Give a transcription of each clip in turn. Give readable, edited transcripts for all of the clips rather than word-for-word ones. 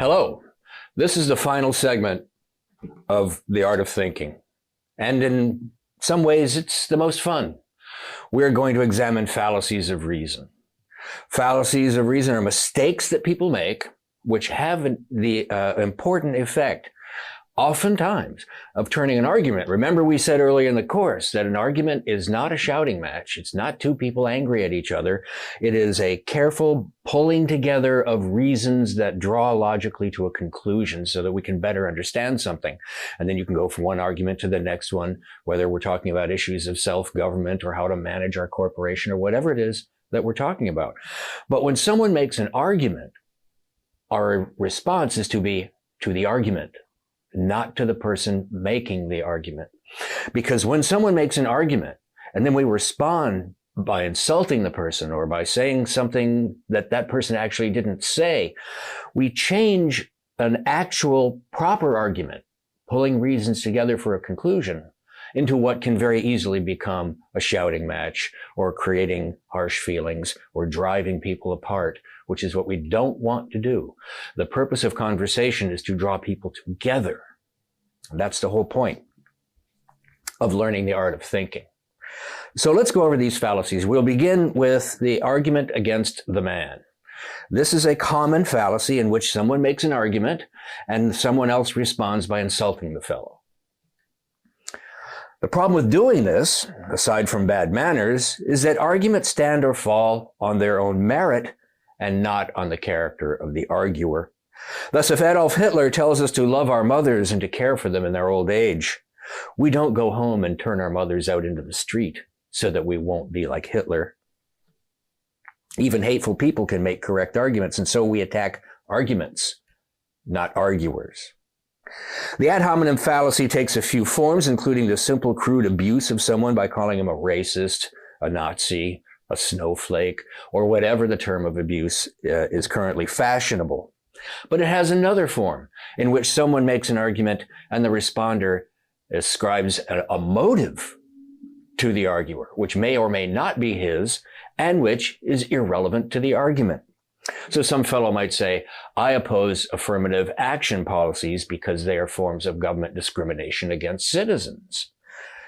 Hello, this is the final segment of The Art of Thinking, and in some ways it's the most fun. We're going to examine fallacies of reason. Fallacies of reason are mistakes that people make which have the important effect, oftentimes, of turning an argument. Remember, we said earlier in the course that an argument is not a shouting match. It's not two people angry at each other. It is a careful pulling together of reasons that draw logically to a conclusion so that we can better understand something. And then you can go from one argument to the next one, whether we're talking about issues of self-government or how to manage our corporation or whatever it is that we're talking about. But when someone makes an argument, our response is to be to the argument, not to the person making the argument. Because when someone makes an argument and then we respond by insulting the person or by saying something that that person actually didn't say, we change an actual proper argument, pulling reasons together for a conclusion, into what can very easily become a shouting match or creating harsh feelings or driving people apart, which is what we don't want to do. The purpose of conversation is to draw people together. That's the whole point of learning the art of thinking. So let's go over these fallacies. We'll begin with the argument against the man. This is a common fallacy in which someone makes an argument and someone else responds by insulting the fellow. The problem with doing this, aside from bad manners, is that arguments stand or fall on their own merit and not on the character of the arguer. Thus, if Adolf Hitler tells us to love our mothers and to care for them in their old age, we don't go home and turn our mothers out into the street so that we won't be like Hitler. Even hateful people can make correct arguments, and so we attack arguments, not arguers. The ad hominem fallacy takes a few forms, including the simple, crude abuse of someone by calling him a racist, a Nazi, a snowflake, or whatever the term of abuse is currently fashionable. But it has another form in which someone makes an argument and the responder ascribes a motive to the arguer, which may or may not be his, and which is irrelevant to the argument. So some fellow might say, I oppose affirmative action policies because they are forms of government discrimination against citizens.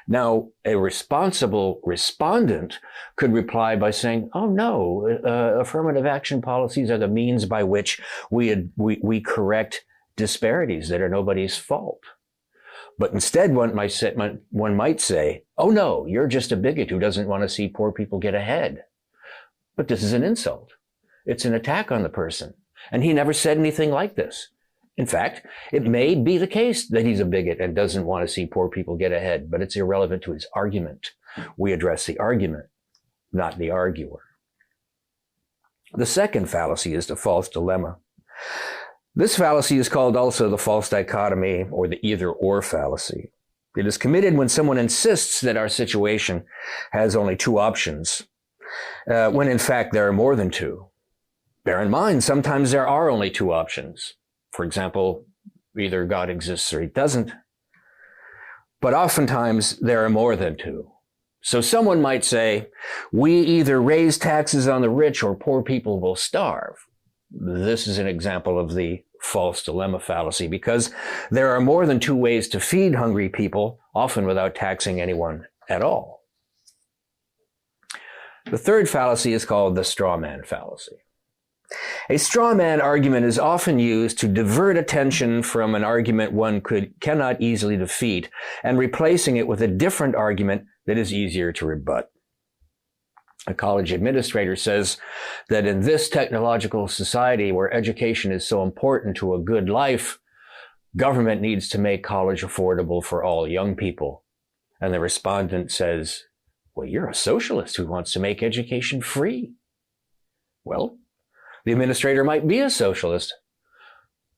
Now, a responsible respondent could reply by saying, oh no, affirmative action policies are the means by which we correct disparities that are nobody's fault. But instead, one might say, oh no, you're just a bigot who doesn't want to see poor people get ahead. But this is an insult. It's an attack on the person. And he never said anything like this. In fact, it may be the case that he's a bigot and doesn't want to see poor people get ahead, but it's irrelevant to his argument. We address the argument, not the arguer. The second fallacy is the false dilemma. This fallacy is called also the false dichotomy or the either-or fallacy. It is committed when someone insists that our situation has only two options, when in fact there are more than two. Bear in mind, sometimes there are only two options. For example, either God exists or he doesn't. But oftentimes there are more than two. So someone might say, we either raise taxes on the rich or poor people will starve. This is an example of the false dilemma fallacy because there are more than two ways to feed hungry people, often without taxing anyone at all. The third fallacy is called the straw man fallacy. A straw man argument is often used to divert attention from an argument one cannot easily defeat and replacing it with a different argument that is easier to rebut. A college administrator says that in this technological society where education is so important to a good life, government needs to make college affordable for all young people. And the respondent says, well, you're a socialist who wants to make education free. Well, the administrator might be a socialist.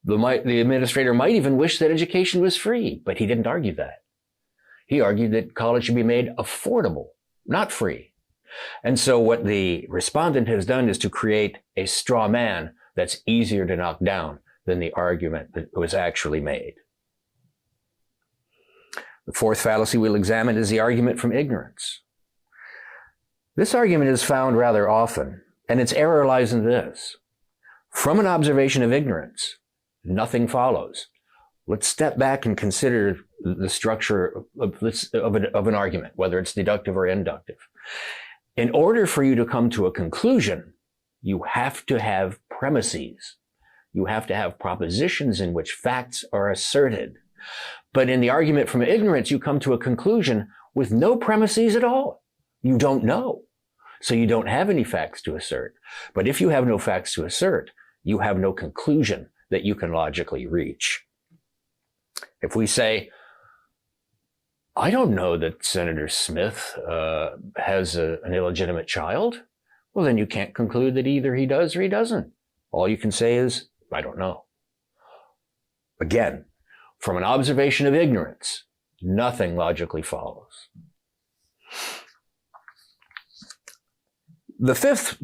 The administrator might even wish that education was free, but he didn't argue that. He argued that college should be made affordable, not free. And so what the respondent has done is to create a straw man that's easier to knock down than the argument that was actually made. The fourth fallacy we'll examine is the argument from ignorance. This argument is found rather often, and its error lies in this. From an observation of ignorance, nothing follows. Let's step back and consider the structure of an argument, whether it's deductive or inductive. In order for you to come to a conclusion, you have to have premises. You have to have propositions in which facts are asserted. But in the argument from ignorance, you come to a conclusion with no premises at all. You don't know. So you don't have any facts to assert. But if you have no facts to assert, you have no conclusion that you can logically reach. If we say, I don't know that Senator Smith has an illegitimate child, well, then you can't conclude that either he does or he doesn't. All you can say is, I don't know. Again, from an observation of ignorance, nothing logically follows. The fifth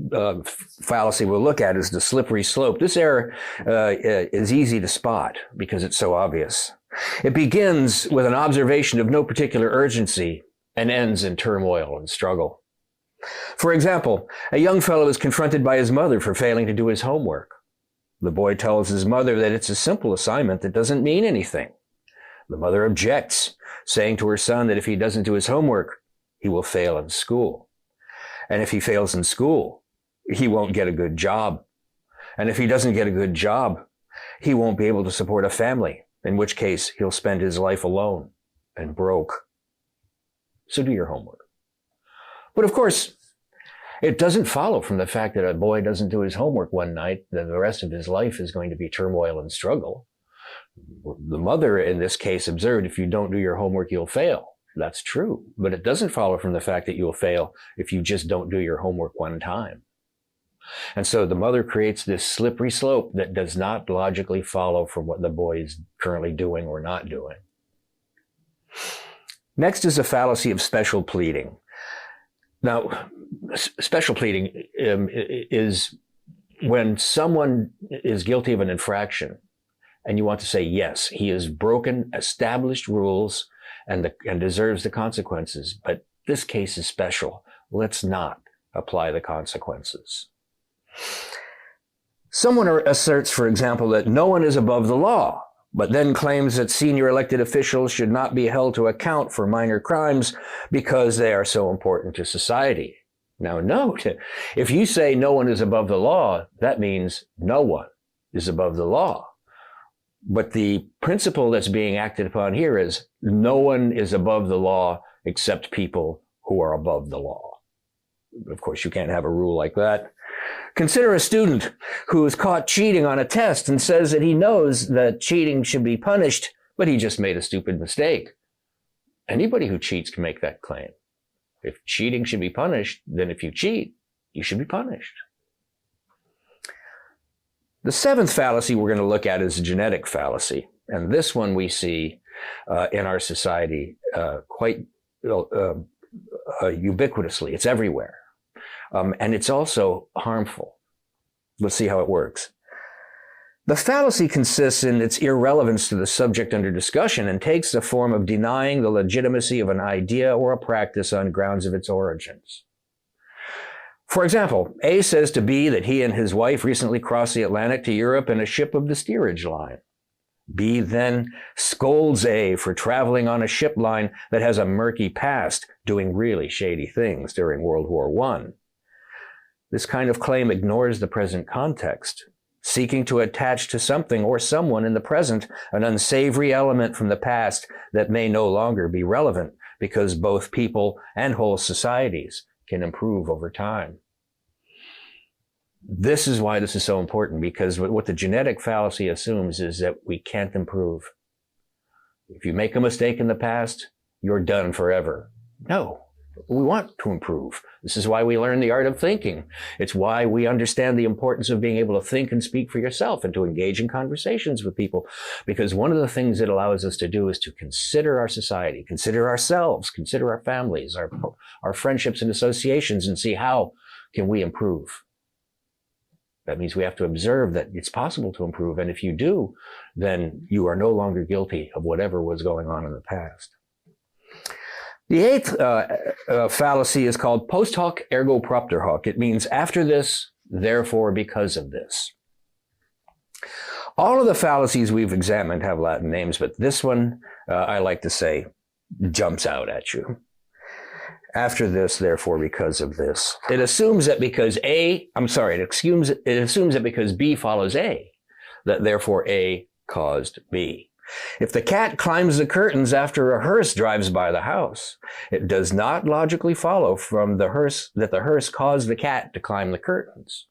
fallacy we'll look at is the slippery slope. This error is easy to spot because it's so obvious. It begins with an observation of no particular urgency and ends in turmoil and struggle. For example, a young fellow is confronted by his mother for failing to do his homework. The boy tells his mother that it's a simple assignment that doesn't mean anything. The mother objects, saying to her son that if he doesn't do his homework, he will fail in school. And if he fails in school, he won't get a good job. And if he doesn't get a good job, he won't be able to support a family, in which case he'll spend his life alone and broke. So do your homework. But of course, it doesn't follow from the fact that a boy doesn't do his homework one night that the rest of his life is going to be turmoil and struggle. The mother, in this case, observed, if you don't do your homework, you'll fail. That's true. But it doesn't follow from the fact that you'll fail if you just don't do your homework one time. And so the mother creates this slippery slope that does not logically follow from what the boy is currently doing or not doing. Next is a fallacy of special pleading. Now, special pleading is when someone is guilty of an infraction and you want to say, yes, he has broken established rules and deserves the consequences, but this case is special. Let's not apply the consequences. Someone asserts, for example, that no one is above the law, but then claims that senior elected officials should not be held to account for minor crimes because they are so important to society. Now, note, if you say no one is above the law, that means no one is above the law. But the principle that's being acted upon here is no one is above the law except people who are above the law. Of course, you can't have a rule like that. Consider a student who is caught cheating on a test and says that he knows that cheating should be punished, but he just made a stupid mistake. Anybody who cheats can make that claim. If cheating should be punished, then if you cheat, you should be punished. The seventh fallacy we're going to look at is a genetic fallacy. And this one we see in our society quite ubiquitously. It's everywhere. And it's also harmful. Let's see how it works. The fallacy consists in its irrelevance to the subject under discussion and takes the form of denying the legitimacy of an idea or a practice on grounds of its origins. For example, A says to B that he and his wife recently crossed the Atlantic to Europe in a ship of the steerage line. B then scolds A for traveling on a ship line that has a murky past, doing really shady things during World War I. This kind of claim ignores the present context, seeking to attach to something or someone in the present an unsavory element from the past that may no longer be relevant because both people and whole societies can improve over time. This is why this is so important, because what the genetic fallacy assumes is that we can't improve. If you make a mistake in the past, you're done forever. No, we want to improve. This is why we learn the art of thinking. It's why we understand the importance of being able to think and speak for yourself and to engage in conversations with people. Because one of the things it allows us to do is to consider our society, consider ourselves, consider our families, our friendships and associations, and see how can we improve. That means we have to observe that it's possible to improve. And if you do, then you are no longer guilty of whatever was going on in the past. The eighth fallacy is called post hoc ergo propter hoc. It means after this, therefore because of this. All of the fallacies we've examined have Latin names, but this one, I like to say, jumps out at you. After this, therefore, because of this. It assumes that because it assumes that because B follows A, that therefore A caused B. If the cat climbs the curtains after a hearse drives by the house, it does not logically follow from the hearse that the hearse caused the cat to climb the curtains.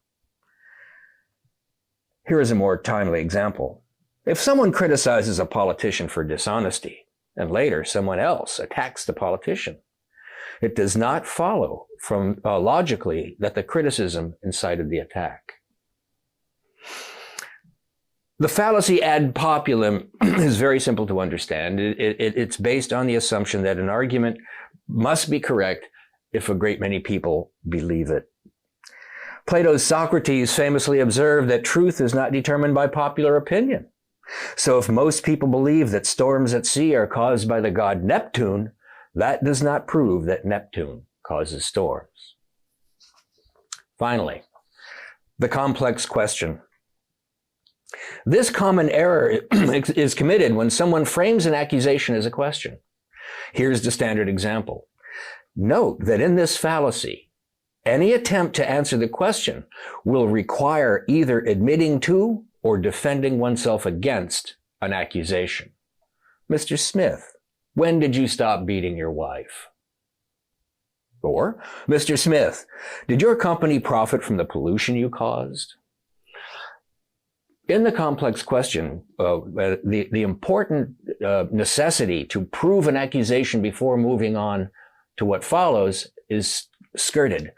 Here is a more timely example. If someone criticizes a politician for dishonesty, and later someone else attacks the politician, it does not follow from logically that the criticism incited the attack. The fallacy ad populum is very simple to understand. It's based on the assumption that an argument must be correct if a great many people believe it. Plato's Socrates famously observed that truth is not determined by popular opinion. So if most people believe that storms at sea are caused by the god Neptune, that does not prove that Neptune causes storms. Finally, the complex question. This common error is committed when someone frames an accusation as a question. Here's the standard example. Note that in this fallacy, any attempt to answer the question will require either admitting to or defending oneself against an accusation. Mr. Smith, when did you stop beating your wife? Or, Mr. Smith, did your company profit from the pollution you caused? In the complex question, the important necessity to prove an accusation before moving on to what follows is skirted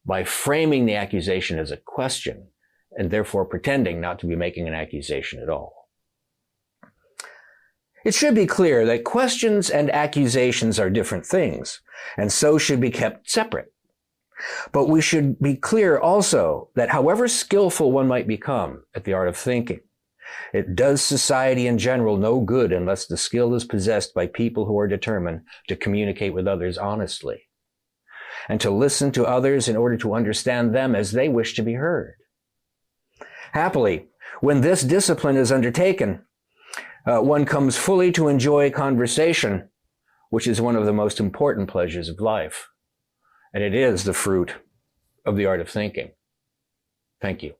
by framing the accusation as a question and therefore pretending not to be making an accusation at all. It should be clear that questions and accusations are different things, and so should be kept separate. But we should be clear also that however skillful one might become at the art of thinking, it does society in general no good unless the skill is possessed by people who are determined to communicate with others honestly and to listen to others in order to understand them as they wish to be heard. Happily, when this discipline is undertaken, one comes fully to enjoy conversation, which is one of the most important pleasures of life. And it is the fruit of the art of thinking. Thank you.